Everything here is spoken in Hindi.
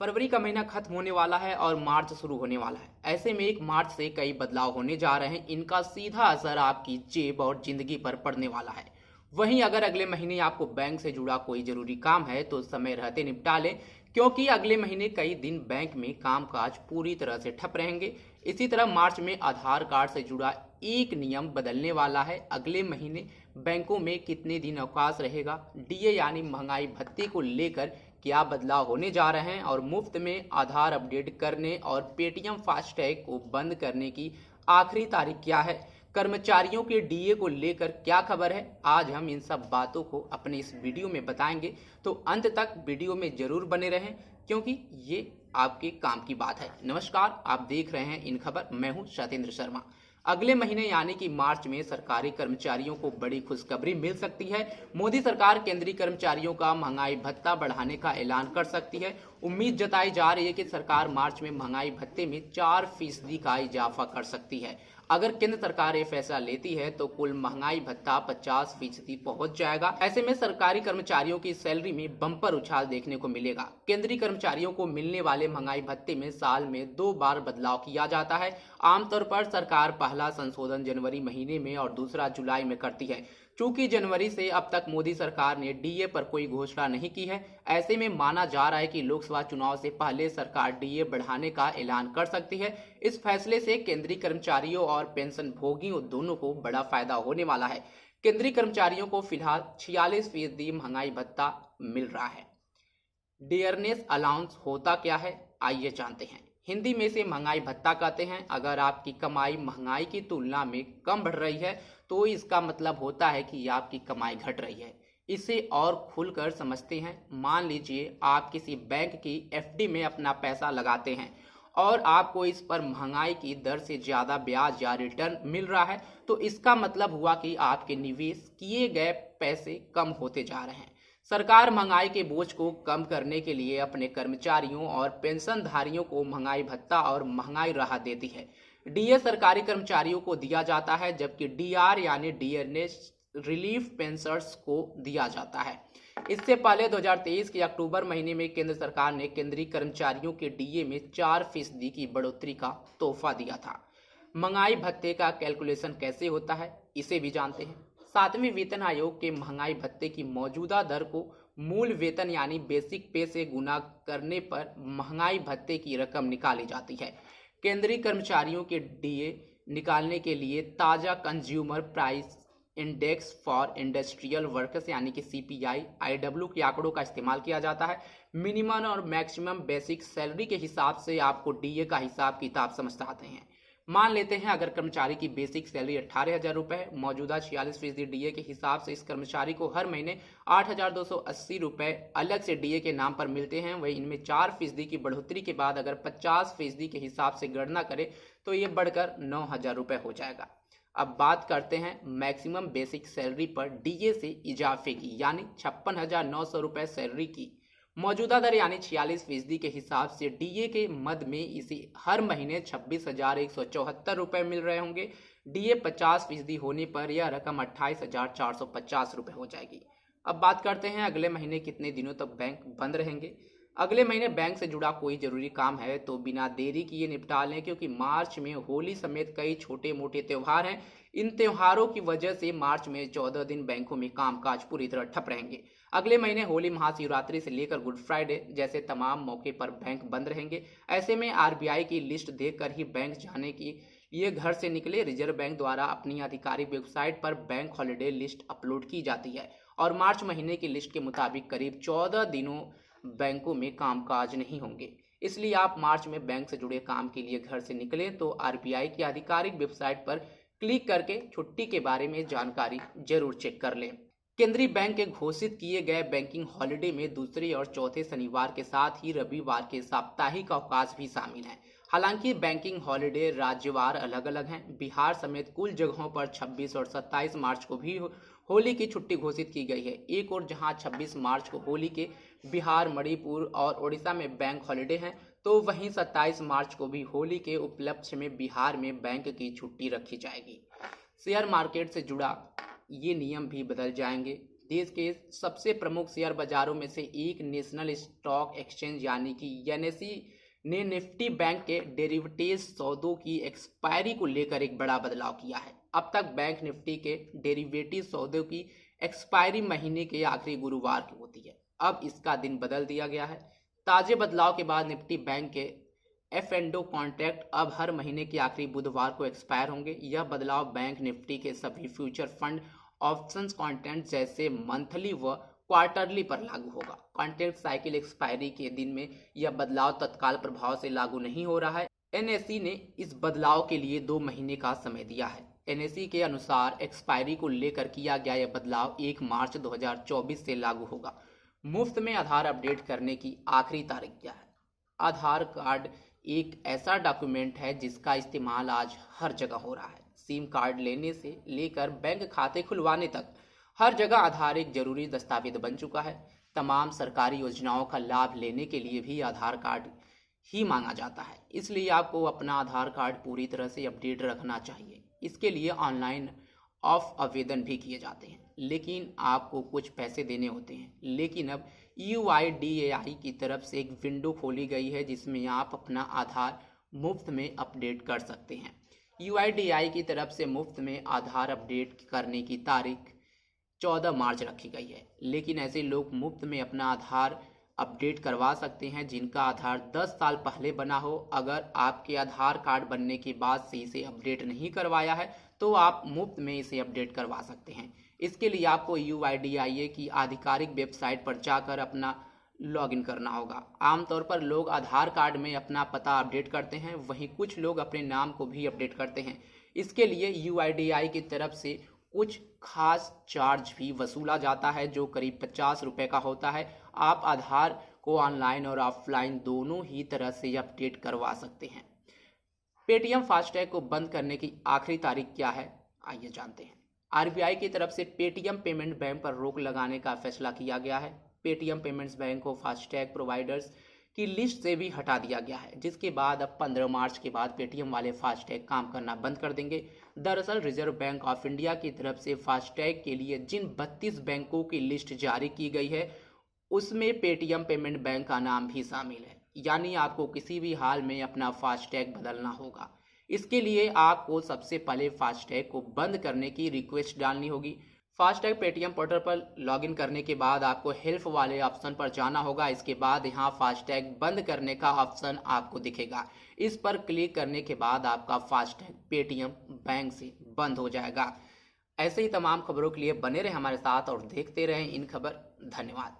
फरवरी का महीना खत्म होने वाला है और मार्च शुरू होने वाला है। ऐसे में 1 मार्च से कई बदलाव होने जा रहे हैं। इनका सीधा असर आपकी जेब और जिंदगी पर पड़ने वाला है। वहीं अगर अगले महीने आपको बैंक से जुड़ा कोई जरूरी काम है तो समय रहते निपटा लें, क्योंकि अगले महीने कई दिन बैंक में कामकाज पूरी तरह से ठप रहेंगे। इसी तरह मार्च में आधार कार्ड से जुड़ा एक नियम बदलने वाला है। अगले महीने बैंकों में कितने दिन अवकाश रहेगा, डीए यानी महंगाई भत्ते को लेकर क्या बदलाव होने जा रहे हैं और मुफ्त में आधार अपडेट करने और पेटीएम फास्टैग को बंद करने की आखिरी तारीख क्या है, कर्मचारियों के डीए को लेकर क्या खबर है, आज हम इन सब बातों को अपने इस वीडियो में बताएंगे। तो अंत तक वीडियो में जरूर बने रहें, क्योंकि ये आपके काम की बात है। नमस्कार, आप देख रहे हैं इन खबर। मैं हूं सतेंद्र शर्मा। अगले महीने यानी कि मार्च में सरकारी कर्मचारियों को बड़ी खुशखबरी मिल सकती है। मोदी सरकार केंद्रीय कर्मचारियों का महंगाई भत्ता बढ़ाने का ऐलान कर सकती है। उम्मीद जताई जा रही है कि सरकार मार्च में महंगाई भत्ते में 4% का इजाफा कर सकती है। अगर केंद्र सरकार ये फैसला लेती है तो कुल महंगाई भत्ता 50% पहुंच जाएगा। ऐसे में सरकारी कर्मचारियों की सैलरी में बम्पर उछाल देखने को मिलेगा। केंद्रीय कर्मचारियों को मिलने वाले महंगाई भत्ते में साल में 2 बार बदलाव किया जाता है। आमतौर पर सरकार पहला संशोधन जनवरी महीने में और दूसरा जुलाई में करती है। चूंकि जनवरी से अब तक मोदी सरकार ने डीए पर कोई घोषणा नहीं की है, ऐसे में माना जा रहा है कि लोकसभा चुनाव से पहले सरकार डीए बढ़ाने का ऐलान कर सकती है। इस फैसले से केंद्रीय कर्मचारियों और पेंशन भोगियों दोनों को बड़ा फायदा होने वाला है। केंद्रीय कर्मचारियों को फिलहाल 46% महंगाई भत्ता मिल रहा है। डियरनेस अलाउंस होता क्या है, आइए जानते हैं। हिंदी में इसे महंगाई भत्ता कहते हैं। अगर आपकी कमाई महंगाई की तुलना में कम बढ़ रही है तो इसका मतलब होता है कि आपकी कमाई घट रही है। इसे और खुलकर समझते हैं। मान लीजिए आप किसी बैंक की एफडी में अपना पैसा लगाते हैं और आपको इस पर महंगाई की दर से ज्यादा ब्याज या रिटर्न मिल रहा है, तो इसका मतलब हुआ कि आपके निवेश किए गए पैसे कम होते जा रहे हैं। सरकार महंगाई के बोझ को कम करने के लिए अपने कर्मचारियों और पेंशनधारियों को महंगाई भत्ता और महंगाई राहत देती है। डीए सरकारी कर्मचारियों को दिया जाता है, जबकि डीआर यानी डियरनेस रिलीफ पेंशनर्स को दिया जाता है। इससे पहले 2023 के अक्टूबर महीने में केंद्र सरकार ने केंद्रीय कर्मचारियों के डीए में 4% की बढ़ोतरी का तोहफा दिया था। महंगाई भत्ते का कैलकुलेशन कैसे होता है, इसे भी जानते हैं। 7वें वेतन आयोग के महंगाई भत्ते की मौजूदा दर को मूल वेतन यानी बेसिक पे से गुना करने पर महंगाई भत्ते की रकम निकाली जाती है। केंद्रीय कर्मचारियों के डीए निकालने के लिए ताज़ा consumer price index for industrial workers यानी कि सीपीआई आईडब्ल्यू के आंकड़ों का इस्तेमाल किया जाता है। मिनिमम और मैक्सिमम बेसिक सैलरी के हिसाब से आपको डीए का हिसाब किताब समझते आते हैं। मान लेते हैं अगर कर्मचारी की बेसिक सैलरी 18,000 रुपये है, मौजूदा 46% डीए के हिसाब से इस कर्मचारी को हर महीने 8,280 रुपये अलग से डीए के नाम पर मिलते हैं। वही इनमें 4% की बढ़ोतरी के बाद अगर 50% के हिसाब से गणना करें तो ये बढ़कर 9,000 रुपये हो जाएगा। अब बात करते हैं मैक्सिमम बेसिक सैलरी पर डीए से इजाफे की, यानी 56,900 रुपये सैलरी की मौजूदा दर यानी 46% के हिसाब से डीए के मद में इसे हर महीने 26,174 रुपये मिल रहे होंगे। डीए 50% होने पर यह रकम 28,450 रुपये हो जाएगी। अब बात करते हैं अगले महीने कितने दिनों तक बैंक बंद रहेंगे। अगले महीने बैंक से जुड़ा कोई जरूरी काम है तो बिना देरी किए निपटा लें, क्योंकि मार्च में होली समेत कई छोटे मोटे त्यौहार हैं। इन त्योहारों की वजह से मार्च में 14 दिन बैंकों में कामकाज पूरी तरह ठप रहेंगे। अगले महीने होली, महाशिवरात्रि से लेकर गुड फ्राइडे जैसे तमाम मौके पर बैंक बंद रहेंगे। ऐसे में आरबीआई की लिस्ट देखकर ही बैंक जाने की ये घर से निकले। रिजर्व बैंक द्वारा अपनी आधिकारिक वेबसाइट पर बैंक हॉलिडे लिस्ट अपलोड की जाती है और मार्च महीने की लिस्ट के मुताबिक करीब 14 दिनों बैंकों में कामकाज नहीं होंगे। इसलिए आप मार्च में बैंक से जुड़े काम के लिए घर से निकलें तो आरबीआई की आधिकारिक वेबसाइट पर क्लिक करके छुट्टी के बारे में जानकारी जरूर चेक कर लें। केंद्रीय बैंक के घोषित किए गए बैंकिंग हॉलिडे में दूसरे और चौथे शनिवार के साथ ही रविवार के साप्ताहिक अवकाश भी शामिल हैं। हालांकि बैंकिंग हॉलिडे राज्यवार अलग अलग हैं। बिहार समेत कुल जगहों पर 26 और 27 मार्च को भी होली की छुट्टी घोषित की गई है। एक और जहां 26 मार्च को होली के बिहार, मणिपुर और ओडिशा में बैंक हॉलिडे हैं, तो वहीं 27 मार्च को भी होली के उपलक्ष्य में बिहार में बैंक की छुट्टी रखी जाएगी। शेयर मार्केट से जुड़ा ये नियम भी बदल जाएंगे। देश के सबसे प्रमुख शेयर बाजारों में से एक नेशनल स्टॉक एक्सचेंज यानी कि एनएसई ने निफ्टी बैंक के डेरिवेटिव सौदों की एक्सपायरी को लेकर एक बड़ा बदलाव किया है। अब तक बैंक निफ्टी के डेरिवेटिव सौदों की एक्सपायरी महीने के आखिरी गुरुवार की होती है। अब इसका दिन बदल दिया गया है। ताजे बदलाव के बाद निफ्टी बैंक के एफ&ओ कॉन्ट्रैक्ट अब हर महीने के आखिरी बुधवार को एक्सपायर होंगे। यह बदलाव बैंक निफ्टी के सभी फ्यूचर फंड ऑप्शंस कॉन्ट्रैक्ट जैसे मंथली व क्वार्टरली पर लागू होगा। कॉन्ट्रैक्ट साइकिल एक्सपायरी के दिन में यह बदलाव तत्काल प्रभाव से लागू नहीं हो रहा है। एनएसई ने इस बदलाव के लिए 2 महीने का समय दिया है। एनएसई के अनुसार एक्सपायरी को लेकर किया गया यह बदलाव 1 मार्च 2024 से लागू होगा। मुफ्त में आधार अपडेट करने की आखिरी तारीख क्या है? आधार कार्ड एक ऐसा डॉक्यूमेंट है जिसका इस्तेमाल आज हर जगह हो रहा है। सिम कार्ड लेने से लेकर बैंक खाते खुलवाने तक हर जगह आधार एक जरूरी दस्तावेज बन चुका है। तमाम सरकारी योजनाओं का लाभ लेने के लिए भी आधार कार्ड ही मांगा जाता है, इसलिए आपको अपना आधार कार्ड पूरी तरह से अपडेट रखना चाहिए। इसके लिए ऑनलाइन ऑफ आवेदन भी किए जाते हैं, लेकिन आपको कुछ पैसे देने होते हैं। लेकिन अब UIDAI की तरफ से एक विंडो खोली गई है जिसमें आप अपना आधार मुफ्त में अपडेट कर सकते हैं। UIDAI की तरफ से मुफ्त में आधार अपडेट करने की तारीख 14 मार्च रखी गई है, लेकिन ऐसे लोग मुफ्त में अपना आधार अपडेट करवा सकते हैं जिनका आधार 10 साल पहले बना हो। अगर आपके आधार कार्ड बनने के बाद से इसे अपडेट नहीं करवाया है तो आप मुफ्त में इसे अपडेट करवा सकते हैं। इसके लिए आपको UIDAI की आधिकारिक वेबसाइट पर जाकर अपना लॉगिन करना होगा। आमतौर पर लोग आधार कार्ड में अपना पता अपडेट करते हैं, वहीं कुछ लोग अपने नाम को भी अपडेट करते हैं। इसके लिए UIDAI की तरफ से कुछ खास चार्ज भी वसूला जाता है जो करीब 50 रुपये का होता है। आप आधार को ऑनलाइन और ऑफलाइन दोनों ही तरह से अपडेट करवा सकते हैं। पेटीएम फास्टैग को बंद करने की आखिरी तारीख क्या है, आइए जानते हैं। RBI की तरफ से पेटीएम पेमेंट बैंक पर रोक लगाने का फैसला किया गया है। पेटीएम पेमेंट्स बैंक को फास्टैग प्रोवाइडर्स की लिस्ट से भी हटा दिया गया है, जिसके बाद अब 15 मार्च के बाद पेटीएम वाले फास्टैग काम करना बंद कर देंगे। दरअसल रिजर्व बैंक ऑफ इंडिया की तरफ से फास्टैग के लिए जिन 32 बैंकों की लिस्ट जारी की गई है उसमें पेटीएम पेमेंट बैंक का नाम भी शामिल है, यानी आपको किसी भी हाल में अपना फास्टैग बदलना होगा। इसके लिए आपको सबसे पहले फास्टैग को बंद करने की रिक्वेस्ट डालनी होगी। फास्टैग पेटीएम पोर्टल पर लॉगिन करने के बाद आपको हेल्प वाले ऑप्शन पर जाना होगा। इसके बाद यहाँ फास्टैग बंद करने का ऑप्शन आपको दिखेगा। इस पर क्लिक करने के बाद आपका फास्टैग पेटीएम बैंक से बंद हो जाएगा। ऐसे ही तमाम खबरों के लिए बने रहे हमारे साथ और देखते रहें इन खबर। धन्यवाद।